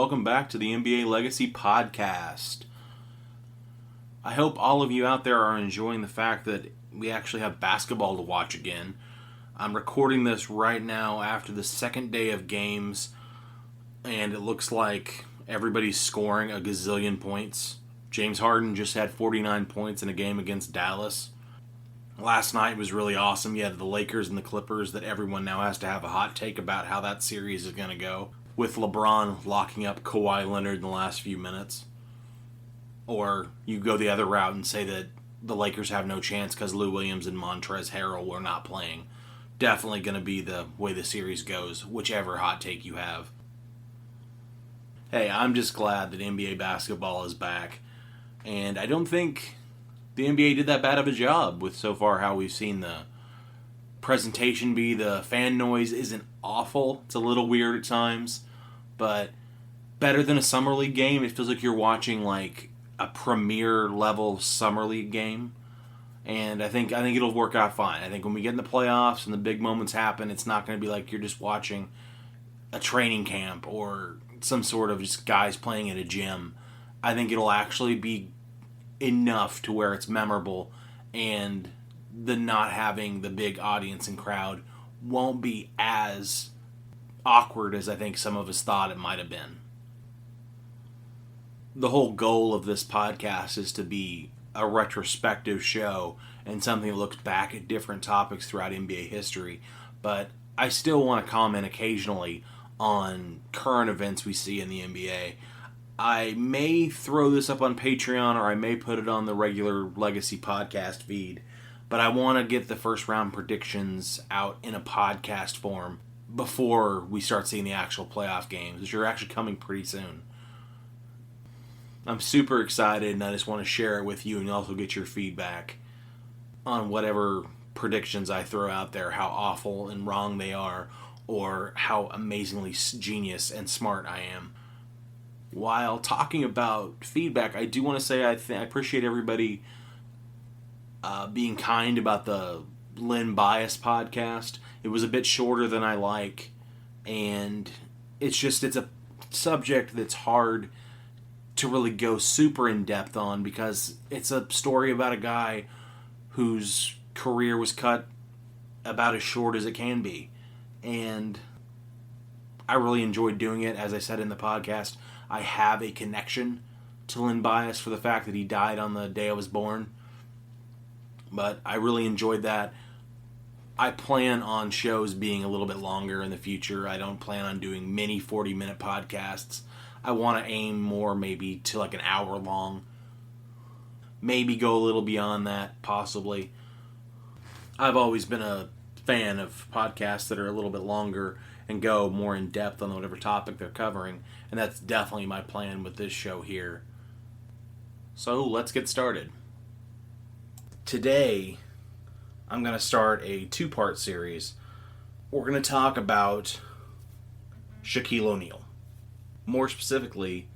welcome back to the NBA Legacy Podcast. I hope all of you out there are enjoying the fact that we actually have basketball to watch again. I'm recording this right now after the second day of games, and it looks like everybody's scoring a gazillion points. James Harden just had 49 points in a game against Dallas. Last night was really awesome. You had the Lakers and the Clippers that everyone now has to have a hot take about how that series is going to go, with LeBron locking up Kawhi Leonard in the last few minutes. Or you go the other route and say that the Lakers have no chance because Lou Williams and Montrezl Harrell were not playing. Definitely going to be the way the series goes, whichever hot take you have. Hey, I'm just glad that NBA basketball is back. And I don't think the NBA did that bad of a job with so far how we've seen the presentation be. The fan noise isn't awful. It's a little weird at times, but better than a Summer League game. It feels like you're watching like a premier level Summer League game. And I think it'll work out fine. I think when we get in the playoffs and the big moments happen, it's not going to be like you're just watching a training camp or some sort of just guys playing at a gym. I think it'll actually be enough to where it's memorable, and the not having the big audience and crowd won't be as awkward as I think some of us thought it might have been. The whole goal of this podcast is to be a retrospective show and something that looks back at different topics throughout NBA history, but I still want to comment occasionally on current events we see in the NBA. I may throw this up on Patreon, or I may put it on the regular Legacy podcast feed, but I want to get the first round predictions out in a podcast form before we start seeing the actual playoff games, which are actually coming pretty soon. I'm super excited, and I just want to share it with you and also get your feedback on whatever predictions I throw out there, how awful and wrong they are, or how amazingly genius and smart I am. While talking about feedback, I do want to say I appreciate everybody being kind about the Lynn Bias podcast. It was a bit shorter than I like, and it's a subject that's hard to really go super in depth on because it's a story about a guy whose career was cut about as short as it can be. And I really enjoyed doing it. As I said in the podcast, I have a connection to Lynn Bias for the fact that he died on the day I was born. But I really enjoyed that. I plan on shows being a little bit longer in the future. I don't plan on doing mini 40-minute podcasts. I want to aim more maybe to like an hour long. Maybe go a little beyond that, possibly. I've always been a fan of podcasts that are a little bit longer and go more in depth on whatever topic they're covering, and that's definitely my plan with this show here. So let's get started. Today, I'm going to start a two-part series. We're going to talk about Shaquille O'Neal. More specifically,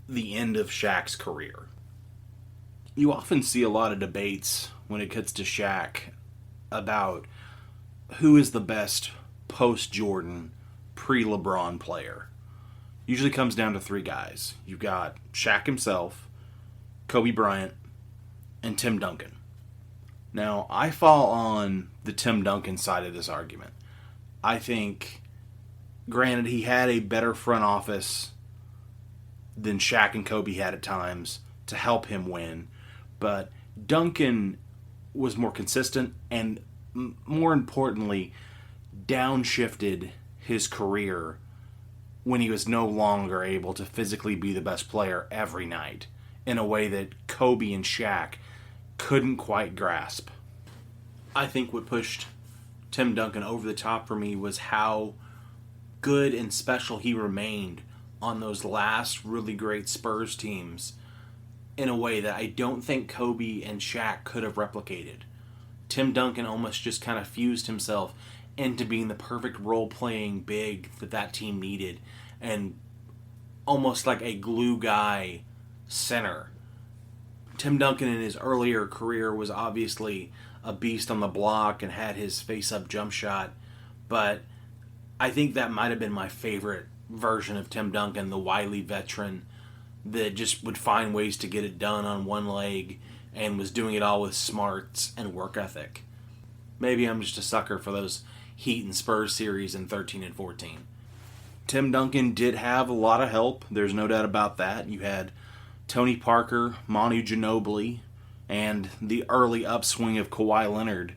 the end of Shaq's career. You often see a lot of debates when it gets to Shaq about who is the best post-Jordan, pre-LeBron player. Usually comes down to three guys. You've got Shaq himself, Kobe Bryant, and Tim Duncan. Now, I fall on the Tim Duncan side of this argument. I think, granted, he had a better front office than Shaq and Kobe had at times to help him win, but Duncan was more consistent and, more importantly, downshifted his career when he was no longer able to physically be the best player every night in a way that Kobe and Shaq couldn't quite grasp. I think what pushed Tim Duncan over the top for me was how good and special he remained on those last really great Spurs teams in a way that I don't think Kobe and Shaq could have replicated. Tim Duncan almost just kind of fused himself into being the perfect role-playing big that team needed, and almost like a glue guy center. Tim Duncan in his earlier career was obviously a beast on the block and had his face-up jump shot, but I think that might have been my favorite version of Tim Duncan, the wily veteran that just would find ways to get it done on one leg and was doing it all with smarts and work ethic. Maybe I'm just a sucker for those Heat and Spurs series in 13 and 14. Tim Duncan did have a lot of help. There's no doubt about that. You had Tony Parker, Manu Ginobili, and the early upswing of Kawhi Leonard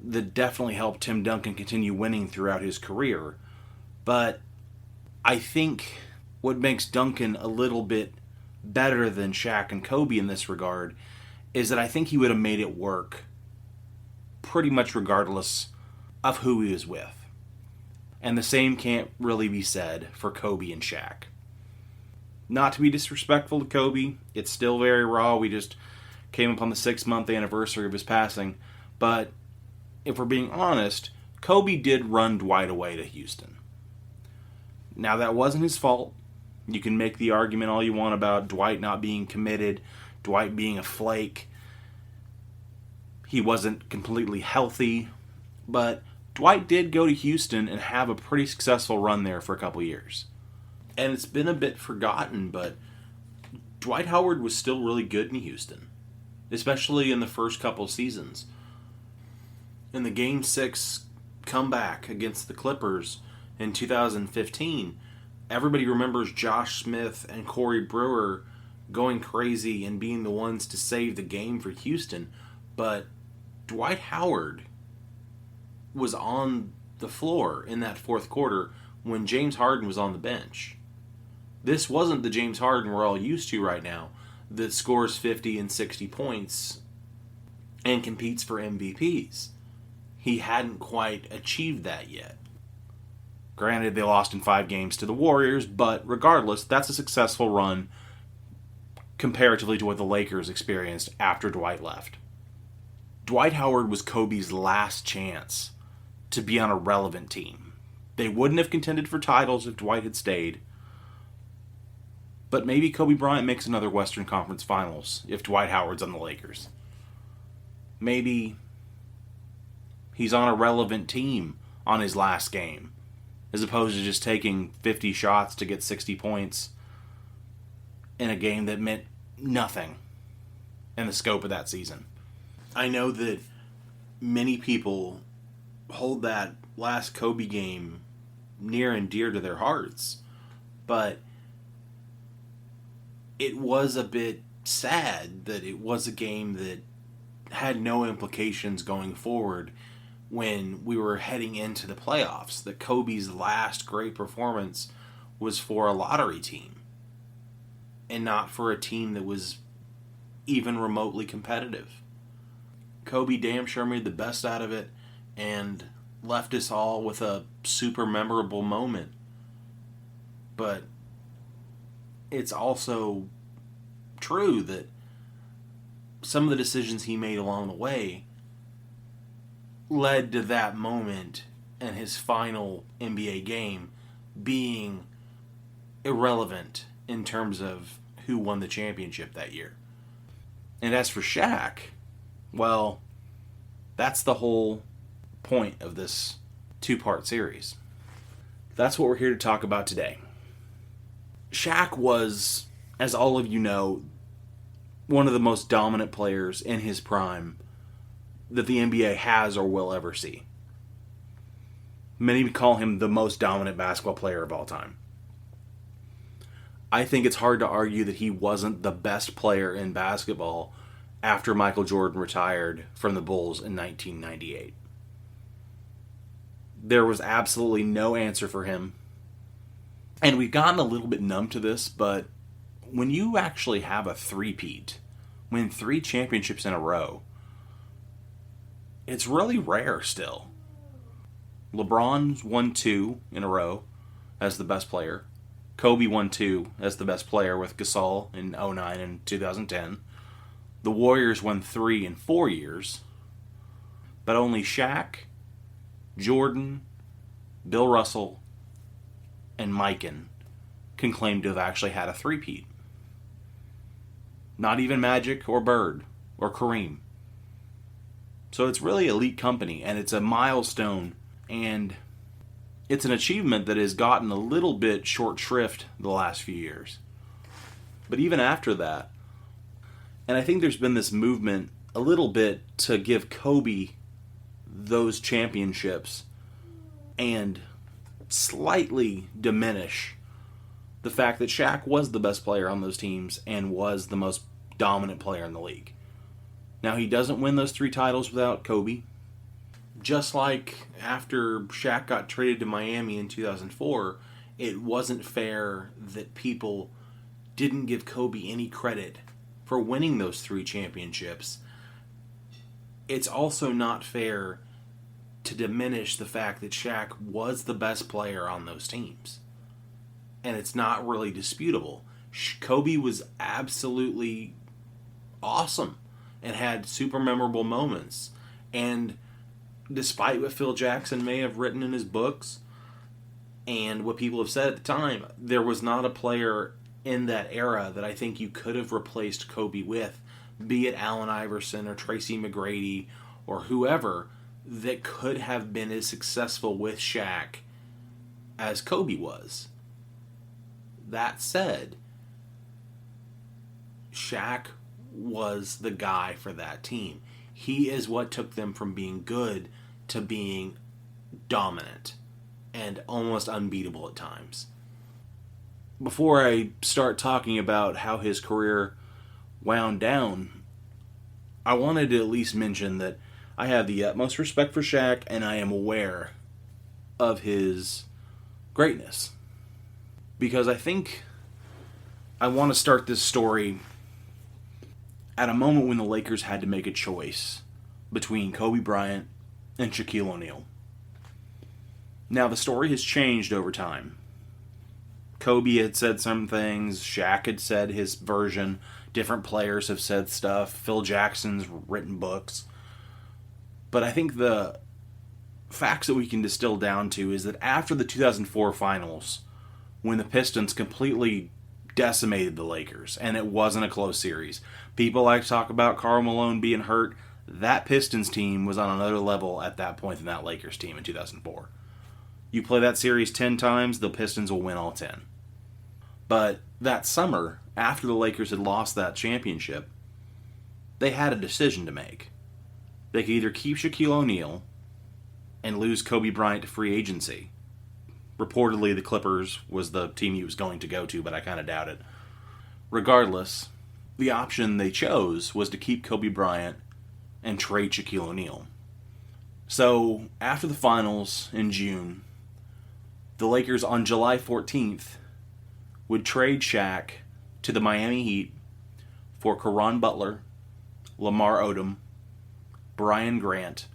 that definitely helped Tim Duncan continue winning throughout his career. But I think what makes Duncan a little bit better than Shaq and Kobe in this regard is that I think he would have made it work pretty much regardless of who he was with. And the same can't really be said for Kobe and Shaq. Not to be disrespectful to Kobe, it's still very raw. We just came upon the 6-month anniversary of his passing. But if we're being honest, Kobe did run Dwight away to Houston. Now, that wasn't his fault. You can make the argument all you want about Dwight not being committed, Dwight being a flake. He wasn't completely healthy. But Dwight did go to Houston and have a pretty successful run there for a couple years. And it's been a bit forgotten, but Dwight Howard was still really good in Houston, especially in the first couple seasons. In the Game 6 comeback against the Clippers in 2015, everybody remembers Josh Smith and Corey Brewer going crazy and being the ones to save the game for Houston, but Dwight Howard was on the floor in that fourth quarter when James Harden was on the bench. This wasn't the James Harden we're all used to right now that scores 50 and 60 points and competes for MVPs. He hadn't quite achieved that yet. Granted, they lost in 5 games to the Warriors, but regardless, that's a successful run comparatively to what the Lakers experienced after Dwight left. Dwight Howard was Kobe's last chance to be on a relevant team. They wouldn't have contended for titles if Dwight had stayed, but maybe Kobe Bryant makes another Western Conference Finals if Dwight Howard's on the Lakers. Maybe he's on a relevant team on his last game, as opposed to just taking 50 shots to get 60 points in a game that meant nothing in the scope of that season. I know that many people hold that last Kobe game near and dear to their hearts, but it was a bit sad that it was a game that had no implications going forward when we were heading into the playoffs. That Kobe's last great performance was for a lottery team and not for a team that was even remotely competitive. Kobe damn sure made the best out of it and left us all with a super memorable moment. But it's also true that some of the decisions he made along the way led to that moment and his final NBA game being irrelevant in terms of who won the championship that year. And as for Shaq, well, that's the whole point of this 2-part series. That's what we're here to talk about today. Shaq was, as all of you know, one of the most dominant players in his prime that the NBA has or will ever see. Many would call him the most dominant basketball player of all time. I think it's hard to argue that he wasn't the best player in basketball after Michael Jordan retired from the Bulls in 1998. There was absolutely no answer for him. And we've gotten a little bit numb to this, but when you actually have a three-peat, win 3 championships in a row, it's really rare still. LeBron's won 2 in a row as the best player. Kobe won 2 as the best player with Gasol in 2009 and 2010. The Warriors won 3 in 4 years. But only Shaq, Jordan, Bill Russell, and Mikan can claim to have actually had a three-peat. Not even Magic or Bird or Kareem. So it's really elite company, and it's a milestone, and it's an achievement that has gotten a little bit short shrift the last few years. But even after that, and I think there's been this movement a little bit to give Kobe those championships and slightly diminish the fact that Shaq was the best player on those teams and was the most dominant player in the league. Now, he doesn't win those 3 titles without Kobe. Just like after Shaq got traded to Miami in 2004, it wasn't fair that people didn't give Kobe any credit for winning those 3 championships. It's also not fair to diminish the fact that Shaq was the best player on those teams. And it's not really disputable. Kobe was absolutely awesome and had super memorable moments. And despite what Phil Jackson may have written in his books and what people have said at the time, there was not a player in that era that I think you could have replaced Kobe with, be it Allen Iverson or Tracy McGrady or whoever, that could have been as successful with Shaq as Kobe was. That said, Shaq was the guy for that team. He is what took them from being good to being dominant and almost unbeatable at times. Before I start talking about how his career wound down, I wanted to at least mention that I have the utmost respect for Shaq and I am aware of his greatness. Because I think I want to start this story at a moment when the Lakers had to make a choice between Kobe Bryant and Shaquille O'Neal. Now, the story has changed over time. Kobe had said some things, Shaq had said his version, different players have said stuff, Phil Jackson's written books. But I think the facts that we can distill down to is that after the 2004 finals, when the Pistons completely decimated the Lakers, and it wasn't a close series. People like to talk about Karl Malone being hurt. That Pistons team was on another level at that point than that Lakers team in 2004. You play that series 10 times, the Pistons will win all 10. But that summer, after the Lakers had lost that championship, they had a decision to make. They could either keep Shaquille O'Neal and lose Kobe Bryant to free agency. Reportedly, the Clippers was the team he was going to go to, but I kind of doubt it. Regardless, the option they chose was to keep Kobe Bryant and trade Shaquille O'Neal. So, after the finals in June, the Lakers on July 14th would trade Shaq to the Miami Heat for Caron Butler, Lamar Odom, Brian Grant,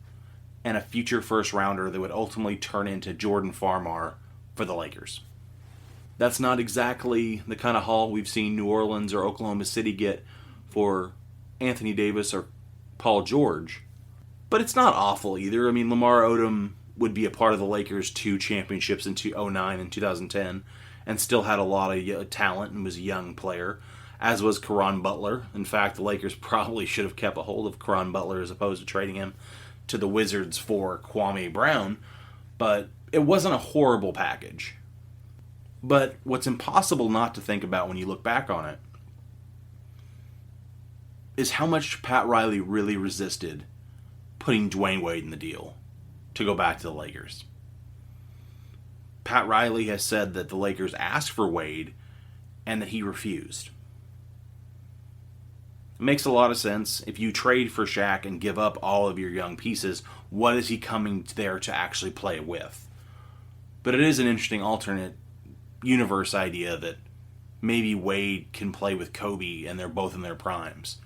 and a future first-rounder that would ultimately turn into Jordan Farmar for the Lakers. That's not exactly the kind of haul we've seen New Orleans or Oklahoma City get for Anthony Davis or Paul George, but it's not awful either. I mean, Lamar Odom would be a part of the Lakers' 2 championships in 2009 and 2010 and still had a lot of talent and was a young player, as was Caron Butler. In fact, the Lakers probably should have kept a hold of Caron Butler as opposed to trading him to the Wizards for Kwame Brown, but it wasn't a horrible package. But what's impossible not to think about when you look back on it is how much Pat Riley really resisted putting Dwayne Wade in the deal to go back to the Lakers. Pat Riley has said that the Lakers asked for Wade and that he refused. It makes a lot of sense. If you trade for Shaq and give up all of your young pieces, what is he coming there to actually play with? But it is an interesting alternate universe idea that maybe Wade can play with Kobe and they're both in their primes.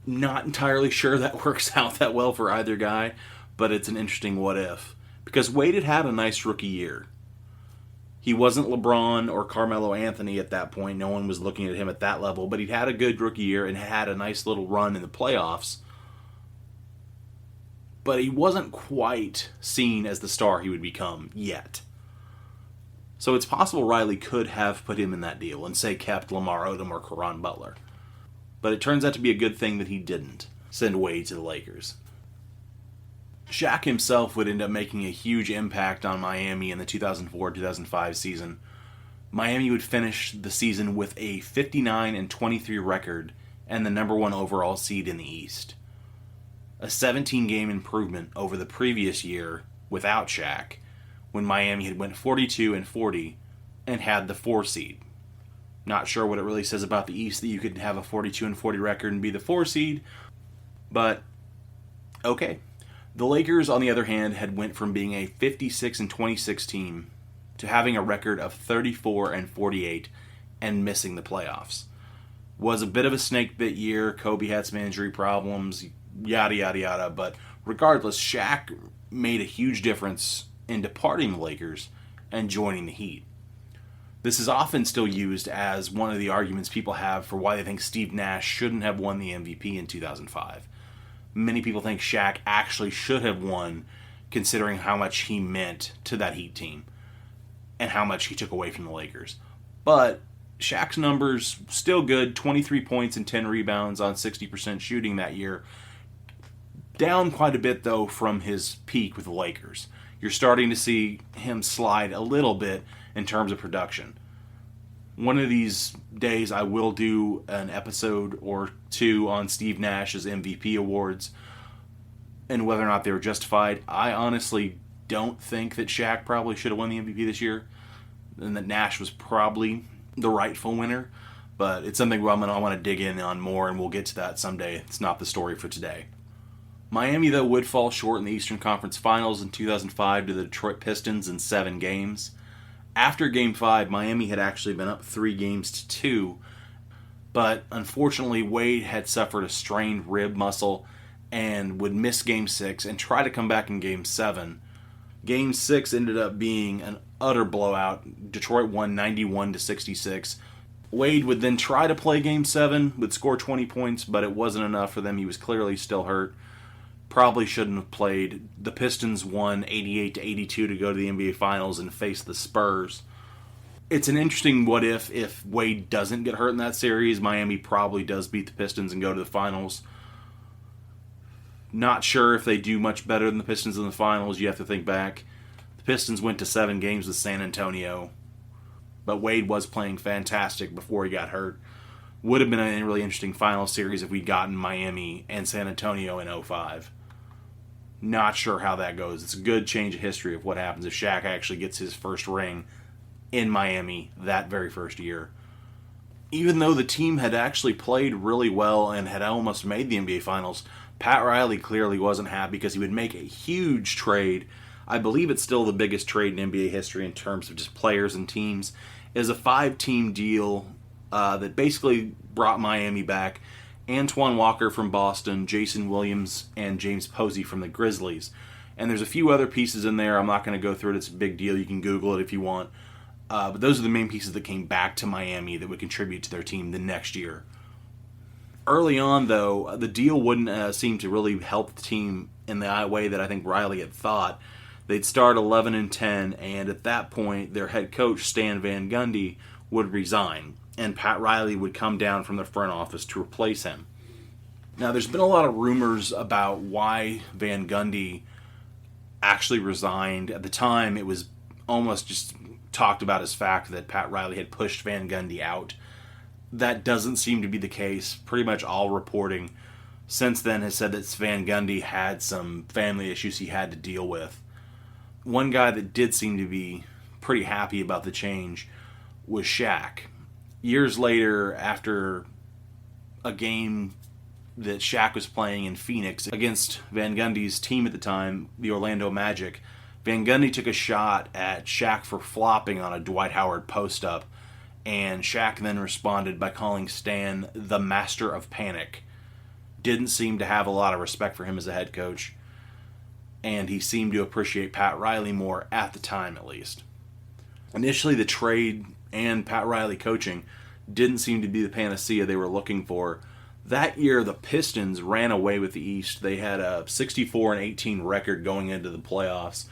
Not entirely sure that works out that well for either guy, but it's an interesting what if. Because Wade had a nice rookie year. He wasn't LeBron or Carmelo Anthony at that point. No one was looking at him at that level, but he'd had a good rookie year and had a nice little run in the playoffs. But he wasn't quite seen as the star he would become yet. So it's possible Riley could have put him in that deal and, say, kept Lamar Odom or Caron Butler. But it turns out to be a good thing that he didn't send Wade to the Lakers. Shaq himself would end up making a huge impact on Miami in the 2004-2005 season. Miami would finish the season with a 59-23 record and the number one overall seed in the East. A 17-game improvement over the previous year without Shaq, when Miami had went 42-40 and had the 4 seed. Not sure what it really says about the East that you could have a 42-40 record and be the 4 seed, but okay. The Lakers, on the other hand, had went from being a 56-26 team to having a record of 34-48 and missing the playoffs. Was a bit of a snake bit year. Kobe had some injury problems, yada yada yada. But regardless, Shaq made a huge difference in departing the Lakers and joining the Heat. This is often still used as one of the arguments people have for why they think Steve Nash shouldn't have won the MVP in 2005. Many people think Shaq actually should have won, considering how much he meant to that Heat team and how much he took away from the Lakers. But Shaq's numbers still good, 23 points and 10 rebounds on 60% shooting that year. Down quite a bit, though, from his peak with the Lakers. You're starting to see him slide a little bit in terms of production. One of these days I will do an episode or two on Steve Nash's MVP awards and whether or not they were justified. I honestly don't think that Shaq probably should have won the MVP this year and that Nash was probably the rightful winner, but it's something I want to dig in on more, and we'll get to that someday. It's not the story for today. Miami, though, would fall short in the Eastern Conference Finals in 2005 to the Detroit Pistons in 7 games. After Game 5, Miami had actually been up 3-2, but unfortunately Wade had suffered a strained rib muscle and would miss Game 6 and try to come back in Game 7. Game 6 ended up being an utter blowout. Detroit won 91-66. Wade would then try to play Game 7, would score 20 points, but it wasn't enough for them. He was clearly still hurt. Probably shouldn't have played. The Pistons won 88-82 to go to the NBA Finals and face the Spurs. It's an interesting what if Wade doesn't get hurt in that series. Miami probably does beat the Pistons and go to the Finals. Not sure if they do much better than the Pistons in the Finals. You have to think back. The Pistons went to 7 games with San Antonio, but Wade was playing fantastic before he got hurt. Would have been a really interesting final series if we'd gotten Miami and San Antonio in 2005. Not sure how that goes. It's a good change of history of what happens if Shaq actually gets his first ring in Miami that very first year. Even though the team had actually played really well and had almost made the NBA Finals, Pat Riley clearly wasn't happy because he would make a huge trade. I believe it's still the biggest trade in NBA history in terms of just players and teams. It was a 5-team deal that basically brought Miami back. Antoine Walker from Boston, Jason Williams, and James Posey from the Grizzlies. And there's a few other pieces in there. I'm not going to go through it. It's a big deal. You can Google it if you want. But those are the main pieces that came back to Miami that would contribute to their team the next year. Early on, though, the deal wouldn't seem to really help the team in the way that I think Riley had thought. They'd start 11-10, and at that point, their head coach, Stan Van Gundy, would resign, and Pat Riley would come down from the front office to replace him. Now, there's been a lot of rumors about why Van Gundy actually resigned. At the time, it was almost just talked about as fact that Pat Riley had pushed Van Gundy out. That doesn't seem to be the case. Pretty much all reporting since then has said that Van Gundy had some family issues he had to deal with. One guy that did seem to be pretty happy about the change was Shaq. Years later, after a game that Shaq was playing in Phoenix against Van Gundy's team at the time, the Orlando Magic, Van Gundy took a shot at Shaq for flopping on a Dwight Howard post-up, and Shaq then responded by calling Stan the Master of Panic. Didn't seem to have a lot of respect for him as a head coach, and he seemed to appreciate Pat Riley more at the time, at least. Initially, the trade and Pat Riley coaching didn't seem to be the panacea they were looking for. That year, the Pistons ran away with the East. They had a 64-18 record going into the playoffs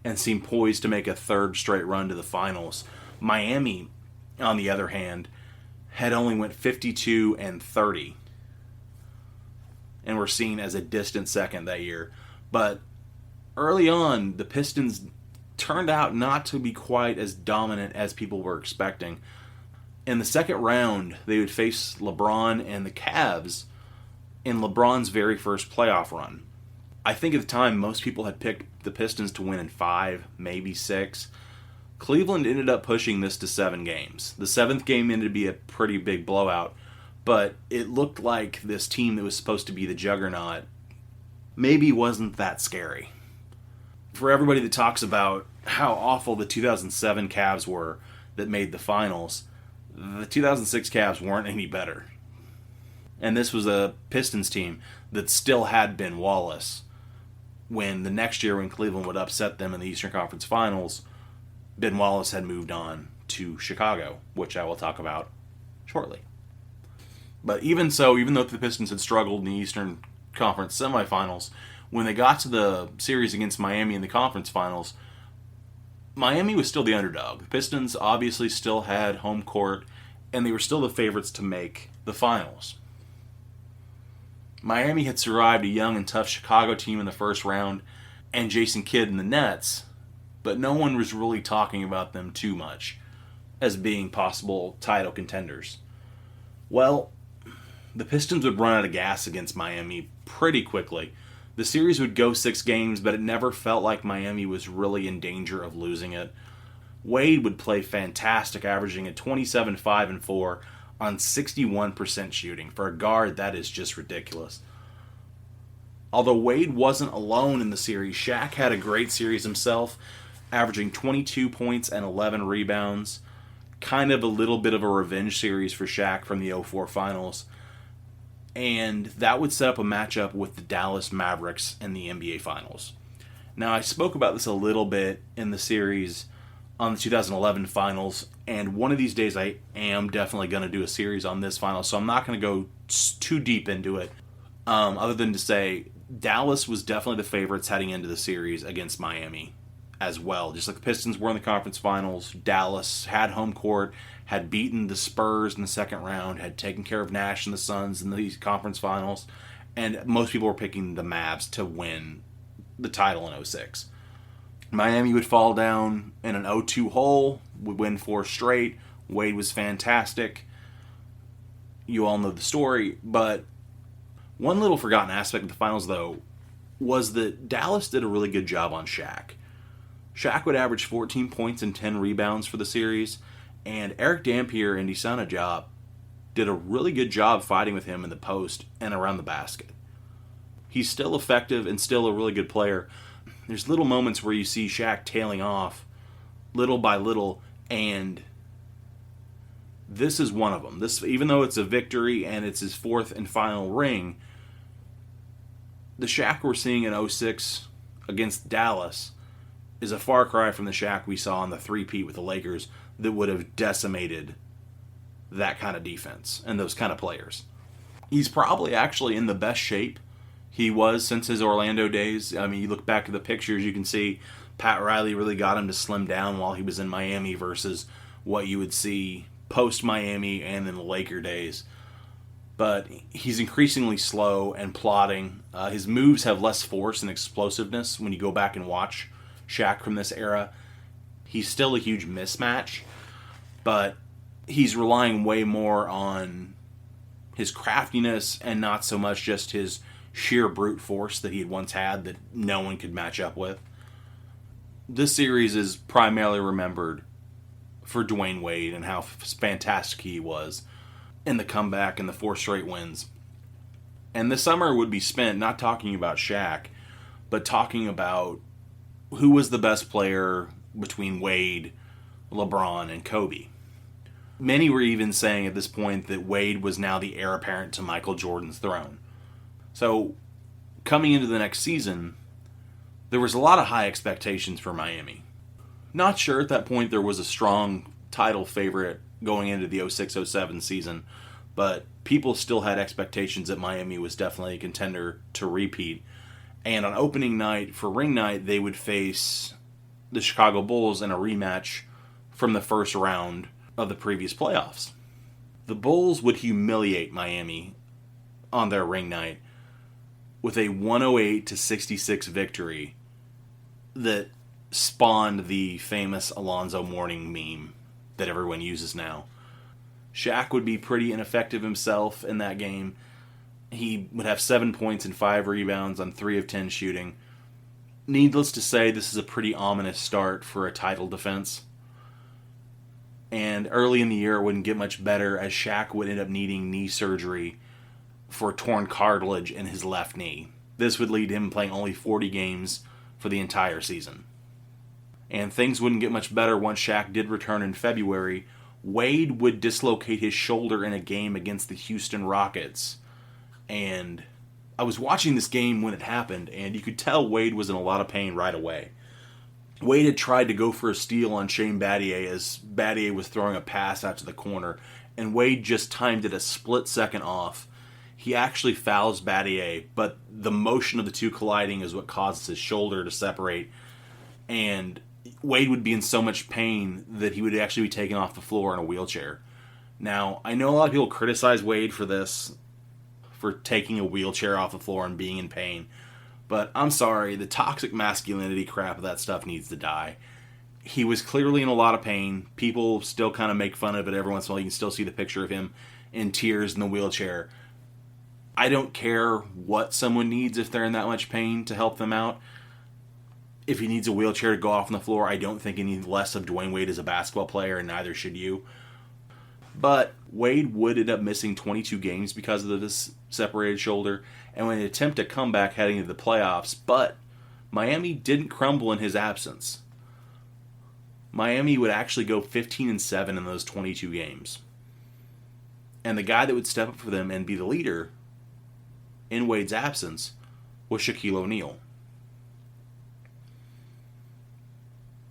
and seemed poised to make a third straight run to the finals. Miami, on the other hand, had only went 52-30 and were seen as a distant second that year. But early on, the Pistons turned out not to be quite as dominant as people were expecting. In the second round, they would face LeBron and the Cavs in LeBron's very first playoff run. I think at the time, most people had picked the Pistons to win in 5, maybe 6. Cleveland ended up pushing this to 7 games. The 7th game ended to be a pretty big blowout, but it looked like this team that was supposed to be the juggernaut maybe wasn't that scary. For everybody that talks about how awful the 2007 Cavs were that made the finals, the 2006 Cavs weren't any better. And this was a Pistons team that still had Ben Wallace. When the next year when Cleveland would upset them in the Eastern Conference Finals, Ben Wallace had moved on to Chicago, which I will talk about shortly. But even so, even though the Pistons had struggled in the Eastern Conference semifinals, when they got to the series against Miami in the conference finals, Miami was still the underdog. The Pistons obviously still had home court, and they were still the favorites to make the finals. Miami had survived a young and tough Chicago team in the first round, and Jason Kidd in the Nets, but no one was really talking about them too much as being possible title contenders. Well, the Pistons would run out of gas against Miami pretty quickly. The series would go 6 games, but it never felt like Miami was really in danger of losing it. Wade would play fantastic, averaging a 27, 5, and 4 on 61% shooting. For a guard, that is just ridiculous. Although Wade wasn't alone in the series, Shaq had a great series himself, averaging 22 points and 11 rebounds. Kind of a little bit of a revenge series for Shaq from the 2004 finals. And that would set up a matchup with the Dallas Mavericks in the NBA Finals. Now, I spoke about this a little bit in the series on the 2011 Finals, and one of these days I am definitely going to do a series on this final, so I'm not going to go too deep into it, other than to say Dallas was definitely the favorites heading into the series against Miami as well. Just like the Pistons were in the conference finals, Dallas had home court, had beaten the Spurs in the second round, had taken care of Nash and the Suns in the conference finals, and most people were picking the Mavs to win the title in 2006. Miami would fall down in an 0-2 hole, would win 4 straight. Wade was fantastic. You all know the story, but one little forgotten aspect of the finals, though, was that Dallas did a really good job on Shaq. Shaq would average 14 points and 10 rebounds for the series, and Eric Dampier and Isana Diop did a really good job fighting with him in the post and around the basket. He's still effective and still a really good player. There's little moments where you see Shaq tailing off little by little, and this is one of them. This, even though it's a victory and it's his 4th and final ring, the Shaq we're seeing in 2006 against Dallas is a far cry from the Shaq we saw in the three-peat with the Lakers that would have decimated that kind of defense and those kind of players. He's probably actually in the best shape he was since his Orlando days. I mean, you look back at the pictures, you can see Pat Riley really got him to slim down while he was in Miami versus what you would see post-Miami and in the Laker days. But he's increasingly slow and plodding. His moves have less force and explosiveness when you go back and watch Shaq from this era. He's still a huge mismatch, but he's relying way more on his craftiness and not so much just his sheer brute force that he had once had that no one could match up with. This series is primarily remembered for Dwayne Wade and how fantastic he was in the comeback and the 4 straight wins. And the summer would be spent not talking about Shaq, but talking about who was the best player between Wade, LeBron, and Kobe. Many were even saying at this point that Wade was now the heir apparent to Michael Jordan's throne. So, coming into the next season, there was a lot of high expectations for Miami. Not sure at that point there was a strong title favorite going into the 2006-2007 season, but people still had expectations that Miami was definitely a contender to repeat. And on opening night, for ring night, they would face the Chicago Bulls in a rematch from the first round of the previous playoffs. The Bulls would humiliate Miami on their ring night with a 108-66 victory that spawned the famous Alonzo Mourning meme that everyone uses now. Shaq would be pretty ineffective himself in that game. He would have 7 points and 5 rebounds on 3 of 10 shooting. Needless to say, this is a pretty ominous start for a title defense. And early in the year, it wouldn't get much better, as Shaq would end up needing knee surgery for torn cartilage in his left knee. This would lead to him playing only 40 games for the entire season. And things wouldn't get much better once Shaq did return in February. Wade would dislocate his shoulder in a game against the Houston Rockets. And I was watching this game when it happened, and you could tell Wade was in a lot of pain right away. Wade had tried to go for a steal on Shane Battier as Battier was throwing a pass out to the corner, and Wade just timed it a split second off. He actually fouls Battier, but the motion of the two colliding is what causes his shoulder to separate, and Wade would be in so much pain that he would actually be taken off the floor in a wheelchair. Now, I know a lot of people criticize Wade for this, for taking a wheelchair off the floor and being in pain, but I'm sorry, the toxic masculinity crap of that stuff needs to die. He was clearly in a lot of pain. People still kind of make fun of it every once in a while. You can still see the picture of him in tears in the wheelchair. I don't care what someone needs if they're in that much pain to help them out. If he needs a wheelchair to go off on the floor, I don't think any less of Dwayne Wade as a basketball player, and neither should you. But Wade would end up missing 22 games because of this separated shoulder, and would attempt a comeback heading into the playoffs, but Miami didn't crumble in his absence. Miami would actually go 15-7 in those 22 games. And the guy that would step up for them and be the leader in Wade's absence was Shaquille O'Neal.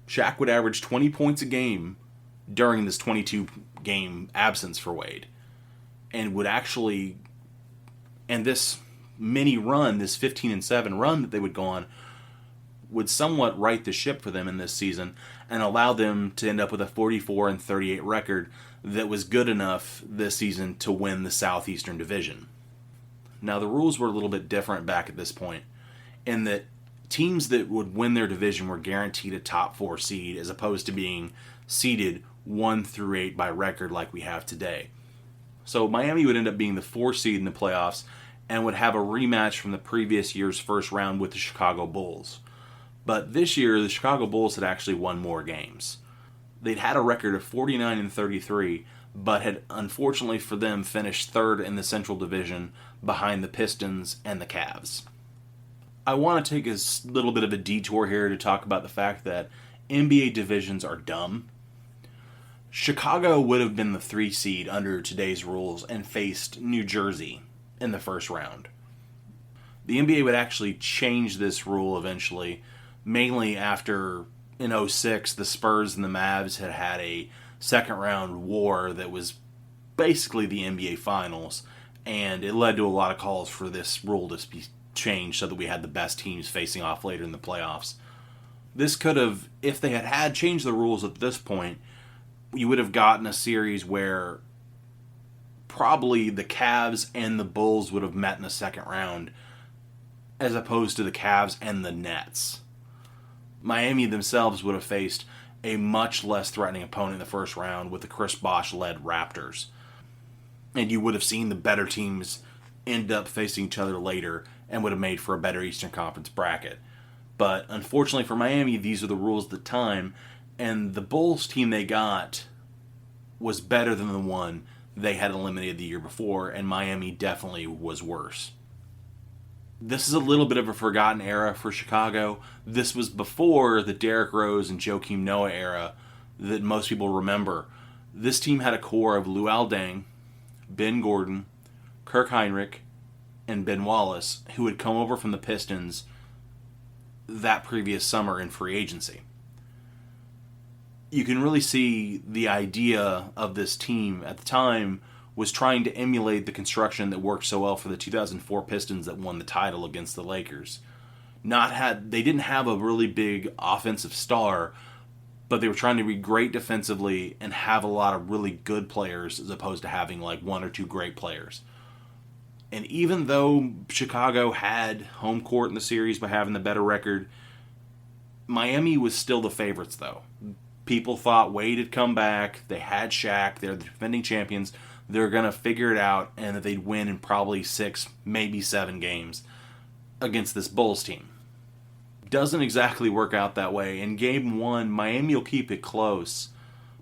Shaq would average 20 points a game during this 22-game absence for Wade. And would actually, and this mini run, this 15-7 run that they would go on, would somewhat right the ship for them in this season and allow them to end up with a 44-38 record that was good enough this season to win the Southeastern Division. Now, the rules were a little bit different back at this point, in that teams that would win their division were guaranteed a top 4 seed, as opposed to being seeded 1 through 8 by record like we have today. So Miami would end up being the 4 seed in the playoffs and would have a rematch from the previous year's first round with the Chicago Bulls. But this year, the Chicago Bulls had actually won more games. They'd had a record of 49-33, but had, unfortunately for them, finished third in the Central Division behind the Pistons and the Cavs. I want to take a little bit of a detour here to talk about the fact that NBA divisions are dumb. Chicago would have been the 3 seed under today's rules and faced New Jersey in the first round. The NBA would actually change this rule eventually, mainly after, in 06, the Spurs and the Mavs had had a second round war that was basically the NBA Finals, and it led to a lot of calls for this rule to be changed so that we had the best teams facing off later in the playoffs. This could have, if they had changed the rules at this point, you would have gotten a series where probably the Cavs and the Bulls would have met in the second round, as opposed to the Cavs and the Nets. Miami themselves would have faced a much less threatening opponent in the first round with the Chris Bosh-led Raptors. And you would have seen the better teams end up facing each other later and would have made for a better Eastern Conference bracket. But unfortunately for Miami, these are the rules at the time, and the Bulls team they got was better than the one they had eliminated the year before, and Miami definitely was worse. This is a little bit of a forgotten era for Chicago. This was before the Derrick Rose and Joakim Noah era that most people remember. This team had a core of Luol Deng, Ben Gordon, Kirk Heinrich, and Ben Wallace, who had come over from the Pistons that previous summer in free agency. You can really see the idea of this team at the time was trying to emulate the construction that worked so well for the 2004 Pistons that won the title against the Lakers. They didn't have a really big offensive star, but they were trying to be great defensively and have a lot of really good players as opposed to having like 1 or 2 great players. And even though Chicago had home court in the series by having the better record, Miami was still the favorites, though. People thought Wade had come back. They had Shaq. They're the defending champions. They're going to figure it out, and that they'd win in probably 6, maybe 7 games against this Bulls team. Doesn't exactly work out that way. In Game 1, Miami will keep it close,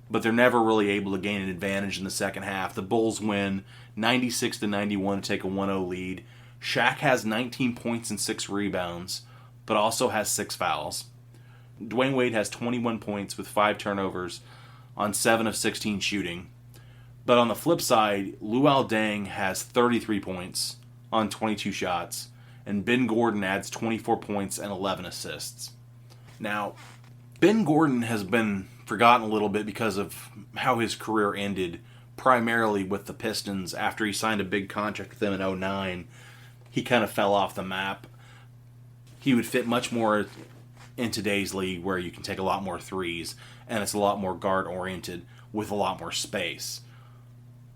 but they're never really able to gain an advantage in the second half. The Bulls win 96-91 to take a 1-0 lead. Shaq has 19 points and 6 rebounds, but also has 6 fouls. Dwayne Wade has 21 points with 5 turnovers on 7 of 16 shooting. But on the flip side, Luol Deng has 33 points on 22 shots, and Ben Gordon adds 24 points and 11 assists. Now, Ben Gordon has been forgotten a little bit because of how his career ended, primarily with the Pistons. After he signed a big contract with them in 2009, he kind of fell off the map. He would fit much more in today's league where you can take a lot more threes, and it's a lot more guard-oriented with a lot more space.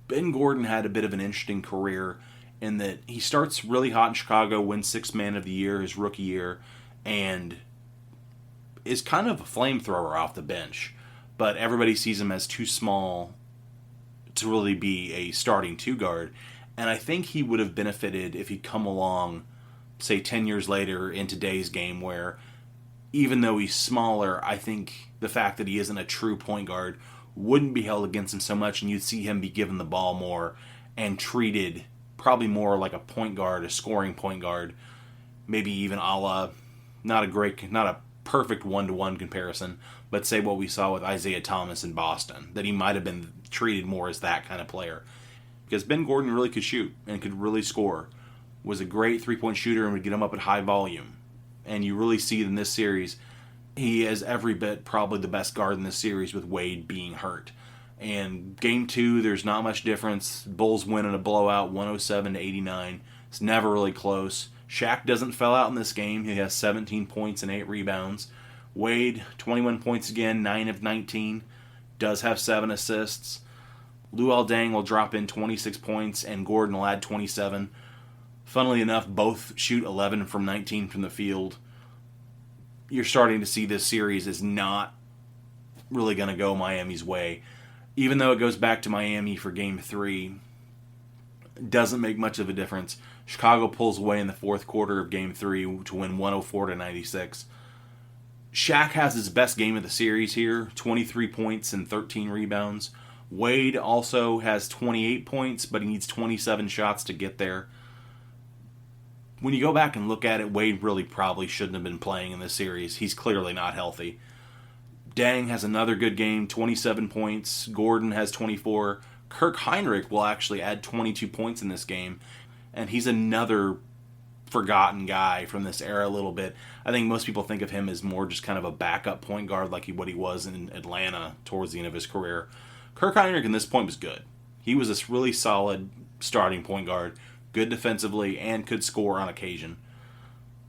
Ben Gordon had a bit of an interesting career in that he starts really hot in Chicago, wins 6th Man of the Year his rookie year, and is kind of a flamethrower off the bench. But everybody sees him as too small to really be a starting 2-guard. And I think he would have benefited if he'd come along, say, 10 years later in today's game, where even though he's smaller, I think the fact that he isn't a true point guard wouldn't be held against him so much, and you'd see him be given the ball more and treated probably more like a point guard, a scoring point guard, maybe even a la, not a perfect one-to-one comparison, but say what we saw with Isaiah Thomas in Boston, that he might have been treated more as that kind of player. Because Ben Gordon really could shoot and could really score, was a great three-point shooter and would get him up at high volume. And you really see in this series, he is every bit probably the best guard in this series with Wade being hurt. And Game 2, there's not much difference. Bulls win in a blowout, 107-89. It's never really close. Shaq doesn't foul out in this game. He has 17 points and 8 rebounds. Wade, 21 points again, 9 of 19. Does have 7 assists. Luol Deng will drop in 26 points, and Gordon will add 27. Funnily enough, both shoot 11 from 19 from the field. You're starting to see this series is not really going to go Miami's way. Even though it goes back to Miami for Game 3, it doesn't make much of a difference. Chicago pulls away in the fourth quarter of Game 3 to win 104-96. Shaq has his best game of the series here, 23 points and 13 rebounds. Wade also has 28 points, but he needs 27 shots to get there. When you go back and look at it, Wade really probably shouldn't have been playing in this series. He's clearly not healthy. Deng has another good game, 27 points. Gordon has 24. Kirk Heinrich will actually add 22 points in this game, and he's another forgotten guy from this era a little bit. I think most people think of him as more just kind of a backup point guard like what he was in Atlanta towards the end of his career. Kirk Heinrich in this point was good. He was this really solid starting point guard, good defensively, and could score on occasion.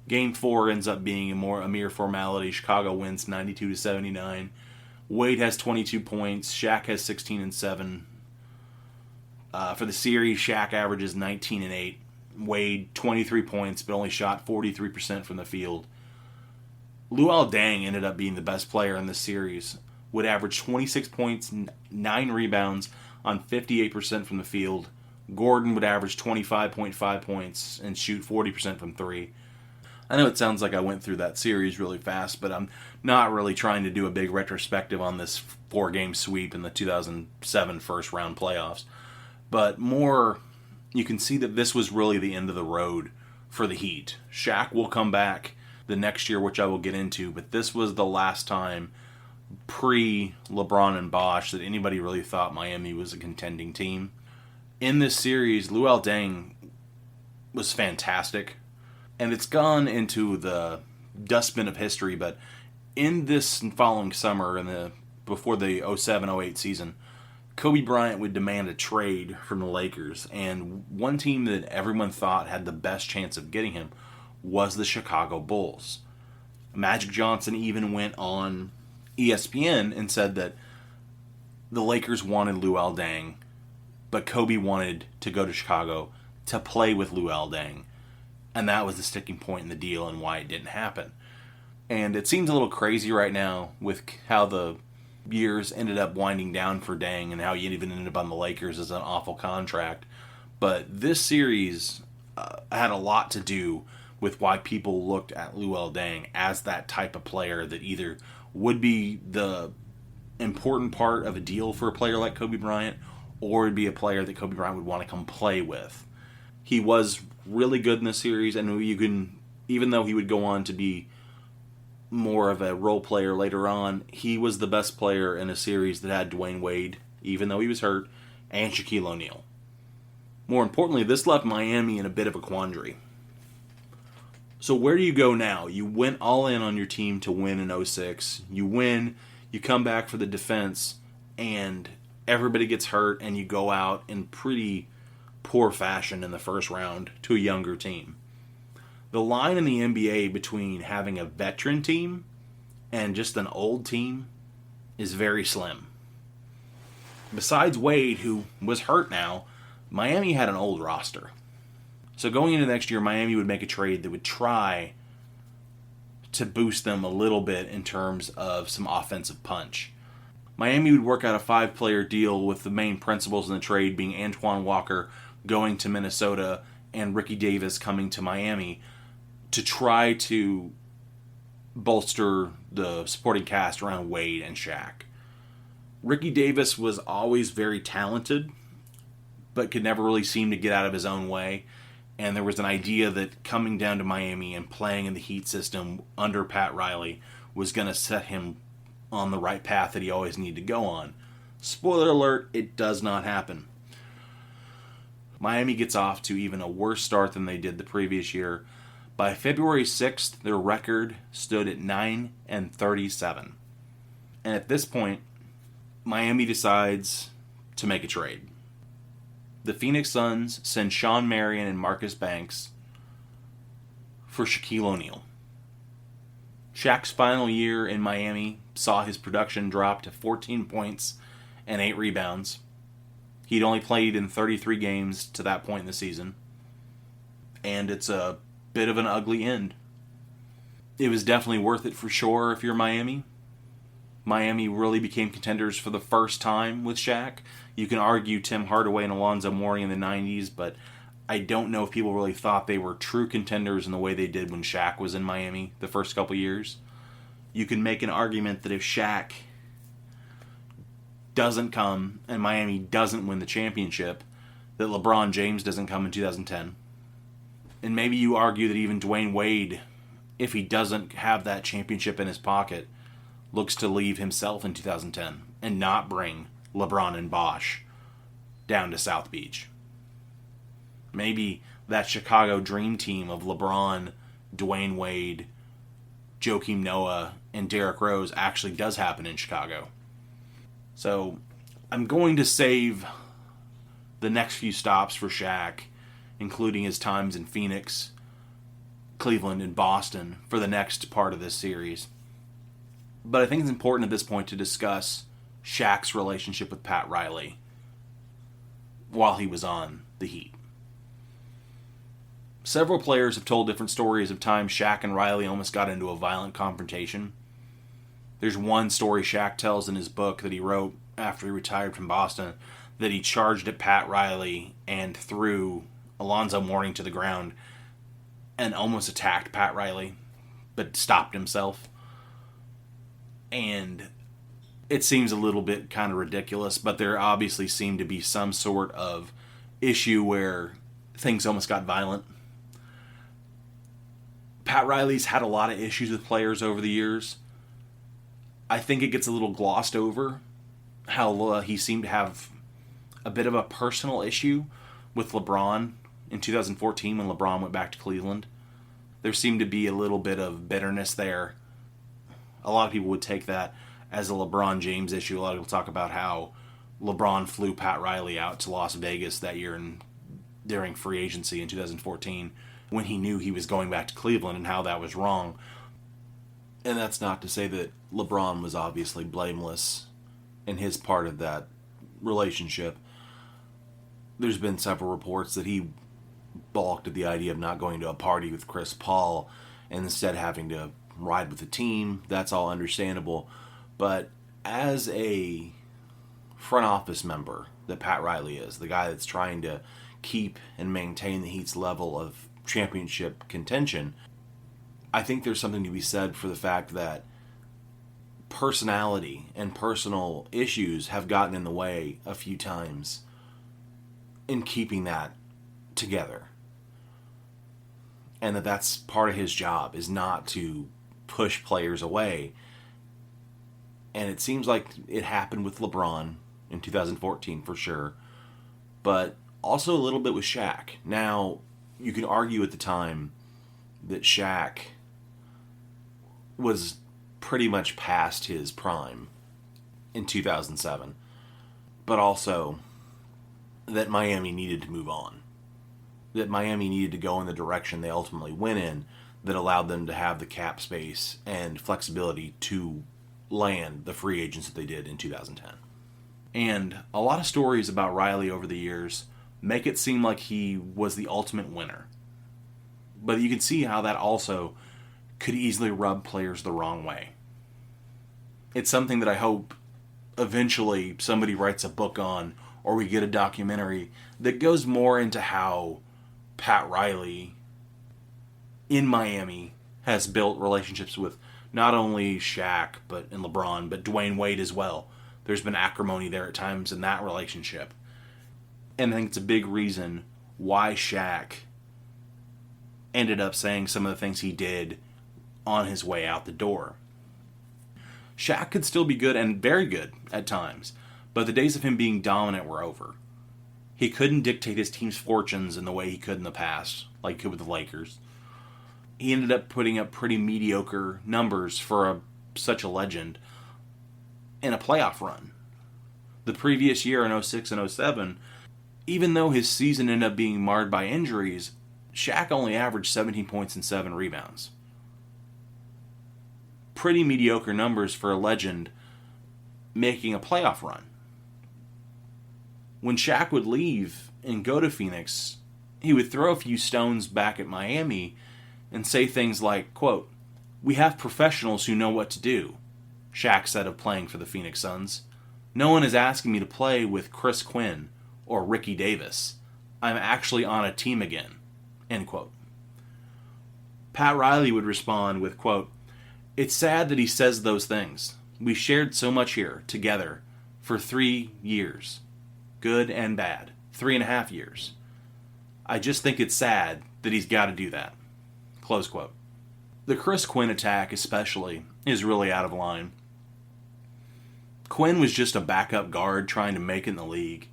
Game 4 ends up being a mere formality. Chicago wins 92-79. Wade has 22 points. Shaq has 16 and 7. For the series, Shaq averages 19 and 8. Wade 23 points, but only shot 43% from the field. Luol Deng ended up being the best player in this series. Would average 26 points, 9 rebounds on 58% from the field. Gordon would average 25.5 points and shoot 40% from 3. I know it sounds like I went through that series really fast, but I'm not really trying to do a big retrospective on this 4-game sweep in the 2007 first-round playoffs. But more, you can see that this was really the end of the road for the Heat. Shaq will come back the next year, which I will get into, but this was the last time pre-LeBron and Bosh that anybody really thought Miami was a contending team. In this series, Luol Deng was fantastic, and it's gone into the dustbin of history, but in this following summer, before the 07-08 season, Kobe Bryant would demand a trade from the Lakers, and one team that everyone thought had the best chance of getting him was the Chicago Bulls. Magic Johnson even went on ESPN and said that the Lakers wanted Luol Deng, but Kobe wanted to go to Chicago to play with Luol Deng. And that was the sticking point in the deal and why it didn't happen. And it seems a little crazy right now with how the years ended up winding down for Deng and how he even ended up on the Lakers as an awful contract. But this series had a lot to do with why people looked at Luol Deng as that type of player that either would be the important part of a deal for a player like Kobe Bryant, or would be a player that Kobe Bryant would want to come play with. He was really good in this series, and you can, even though he would go on to be more of a role player later on, he was the best player in a series that had Dwayne Wade, even though he was hurt, and Shaquille O'Neal. More importantly, this left Miami in a bit of a quandary. So where do you go now? You went all in on your team to win in 06. You win, you come back for the defense, and everybody gets hurt, and you go out in pretty poor fashion in the first round to a younger team. The line in the NBA between having a veteran team and just an old team is very slim. Besides Wade, who was hurt now, Miami had an old roster. So going into next year, Miami would make a trade that would try to boost them a little bit in terms of some offensive punch. Miami would work out a 5-player deal with the main principals in the trade being Antoine Walker going to Minnesota and Ricky Davis coming to Miami to try to bolster the supporting cast around Wade and Shaq. Ricky Davis was always very talented, but could never really seem to get out of his own way. And there was an idea that coming down to Miami and playing in the Heat system under Pat Riley was going to set him on the right path that he always needed to go on. Spoiler alert, it does not happen. Miami gets off to even a worse start than they did the previous year. By February 6th, their record stood at 9-37. And at this point, Miami decides to make a trade. The Phoenix Suns send Sean Marion and Marcus Banks for Shaquille O'Neal. Shaq's final year in Miami saw his production drop to 14 points and 8 rebounds. He'd only played in 33 games to that point in the season. And it's a bit of an ugly end. It was definitely worth it for sure if you're Miami. Miami really became contenders for the first time with Shaq. You can argue Tim Hardaway and Alonzo Mourning in the 90s, but I don't know if people really thought they were true contenders in the way they did when Shaq was in Miami the first couple years. You can make an argument that if Shaq doesn't come and Miami doesn't win the championship, that LeBron James doesn't come in 2010. And maybe you argue that even Dwayne Wade, if he doesn't have that championship in his pocket, looks to leave himself in 2010 and not bring LeBron and Bosh down to South Beach. Maybe that Chicago dream team of LeBron, Dwayne Wade, Joakim Noah, and Derrick Rose actually does happen in Chicago. So I'm going to save the next few stops for Shaq, including his times in Phoenix, Cleveland, and Boston, for the next part of this series. But I think it's important at this point to discuss Shaq's relationship with Pat Riley while he was on the Heat. Several players have told different stories of times Shaq and Riley almost got into a violent confrontation. There's one story Shaq tells in his book that he wrote after he retired from Boston, that he charged at Pat Riley and threw Alonzo Mourning to the ground and almost attacked Pat Riley, but stopped himself. And it seems a little bit kind of ridiculous, but there obviously seemed to be some sort of issue where things almost got violent. Pat Riley's had a lot of issues with players over the years. I think it gets a little glossed over how he seemed to have a bit of a personal issue with LeBron in 2014 when LeBron went back to Cleveland. There seemed to be a little bit of bitterness there. A lot of people would take that as a LeBron James issue. A lot of people talk about how LeBron flew Pat Riley out to Las Vegas that year and during free agency in 2014 when he knew he was going back to Cleveland and how that was wrong. And that's not to say that LeBron was obviously blameless in his part of that relationship. There's been several reports that he balked at the idea of not going to a party with Chris Paul and instead having to ride with the team. That's all understandable. But as a front office member that Pat Riley is, the guy that's trying to keep and maintain the Heat's level of championship contention, I think there's something to be said for the fact that personality and personal issues have gotten in the way a few times in keeping that together. And that's part of his job, is not to push players away. And it seems like it happened with LeBron in 2014 for sure, but also a little bit with Shaq. Now, you can argue at the time that Shaq was pretty much past his prime in 2007, but also that Miami needed to move on. That Miami needed to go in the direction they ultimately went in, that allowed them to have the cap space and flexibility to land the free agents that they did in 2010. And a lot of stories about Riley over the years make it seem like he was the ultimate winner. But you can see how that also could easily rub players the wrong way. It's something that I hope eventually somebody writes a book on, or we get a documentary that goes more into how Pat Riley in Miami has built relationships with not only Shaq and LeBron, but Dwayne Wade as well. There's been acrimony there at times in that relationship. And I think it's a big reason why Shaq ended up saying some of the things he did on his way out the door. Shaq could still be good and very good at times, but the days of him being dominant were over. He couldn't dictate his team's fortunes in the way he could in the past, like he could with the Lakers. He ended up putting up pretty mediocre numbers for such a legend in a playoff run. The previous year in 06 and 07, even though his season ended up being marred by injuries, Shaq only averaged 17 points and 7 rebounds. Pretty mediocre numbers for a legend making a playoff run. When Shaq would leave and go to Phoenix, he would throw a few stones back at Miami and say things like, quote, "We have professionals who know what to do," Shaq said of playing for the Phoenix Suns. "No one is asking me to play with Chris Quinn or Ricky Davis. I'm actually on a team again," end quote. Pat Riley would respond with, quote, "It's sad that he says those things. We shared so much here together for 3 years. Good and bad. 3.5 years. I just think it's sad that he's got to do that." Close quote. The Chris Quinn attack especially is really out of line. Quinn was just a backup guard trying to make it in the league.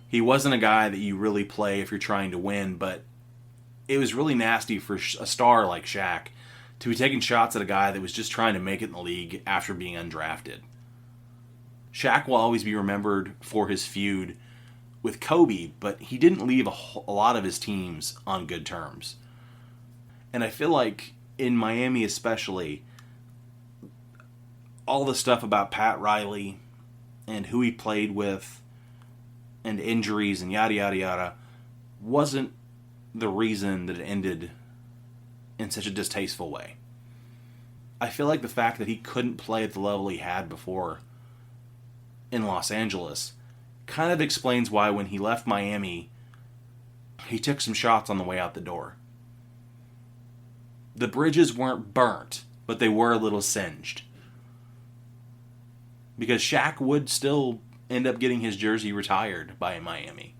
He wasn't a guy that you really play if you're trying to win, but it was really nasty for a star like Shaq to be taking shots at a guy that was just trying to make it in the league after being undrafted. Shaq will always be remembered for his feud with Kobe, but he didn't leave a lot of his teams on good terms. And I feel like in Miami especially, all the stuff about Pat Riley and who he played with and injuries and yada yada yada wasn't the reason that it ended in such a distasteful way. I feel like the fact that he couldn't play at the level he had before in Los Angeles kind of explains why when he left Miami, he took some shots on the way out the door. The bridges weren't burnt, but they were a little singed. Because Shaq would still end up getting his jersey retired by Miami.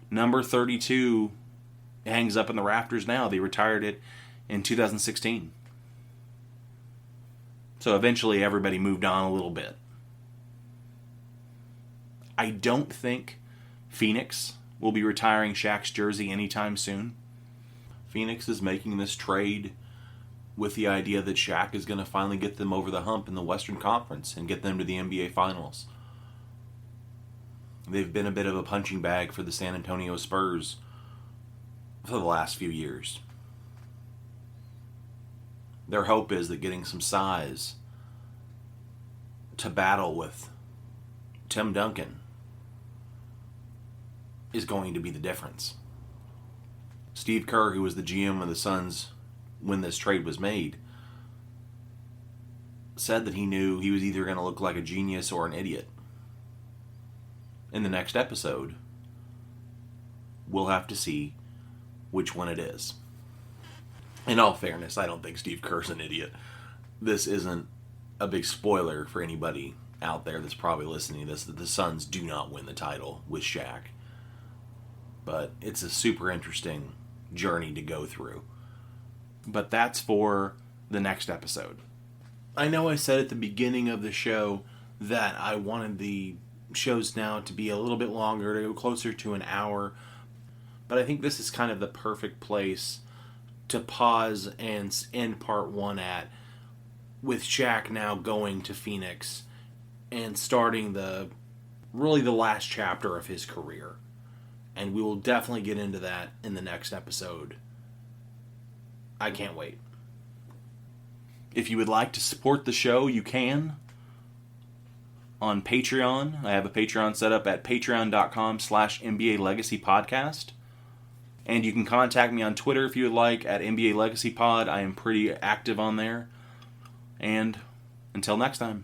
Number 32 hangs up in the rafters now. They retired it in 2016. So eventually everybody moved on a little bit. I don't think Phoenix will be retiring Shaq's jersey anytime soon. Phoenix is making this trade with the idea that Shaq is going to finally get them over the hump in the Western Conference and get them to the NBA Finals. They've been a bit of a punching bag for the San Antonio Spurs for the last few years. Their hope is that getting some size to battle with Tim Duncan is going to be the difference. Steve Kerr, who was the GM of the Suns when this trade was made, said that he knew he was either going to look like a genius or an idiot. In the next episode, we'll have to see which one it is. In all fairness, I don't think Steve Kerr's an idiot. This isn't a big spoiler for anybody out there that's probably listening to this, that the Suns do not win the title with Shaq. But it's a super interesting journey to go through. But that's for the next episode. I know I said at the beginning of the show that I wanted the shows now to be a little bit longer, to go closer to an hour. But I think this is kind of the perfect place to pause and end part one at, with Shaq now going to Phoenix and starting the last chapter of his career. And we will definitely get into that in the next episode. I can't wait. If you would like to support the show, you can on Patreon. I have a Patreon set up at patreon.com/NBA Legacy Podcast. And you can contact me on Twitter if you would like, at NBA Legacy Pod. I am pretty active on there. And until next time.